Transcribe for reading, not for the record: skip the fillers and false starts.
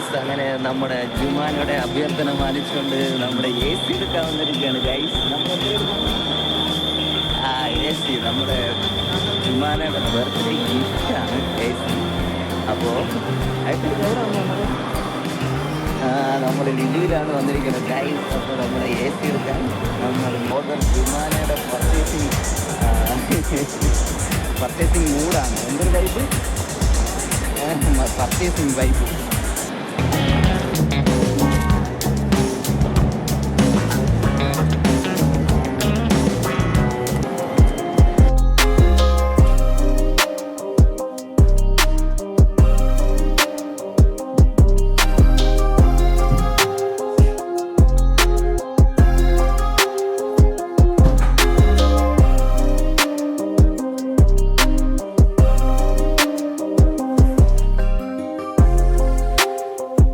Guys, അങ്ങനെ നമ്മുടെ ജുമാനയുടെ അഭ്യർത്ഥന മാനിച്ചുകൊണ്ട് നമ്മുടെ എ സി എടുക്കാൻ വന്നിരിക്കുകയാണ് ഗൈസ്. ആ എ സി നമ്മുടെ ജുമാനയുടെ ബർത്ത്ഡേ ഗിഫ്റ്റാണ് എ സി. അപ്പോൾ നമ്മൾ ലില്ലുവിലാണ് വന്നിരിക്കുന്നത് ഗൈസ്. അപ്പോൾ നമ്മുടെ എ സി എടുക്കാൻ നമ്മൾ മോദർ ജുമാനയുടെ പർച്ചേസിങ് മൂഡാണ്. എന്തൊരു ടൈപ്പ് പർച്ചേസിങ് വൈബ്.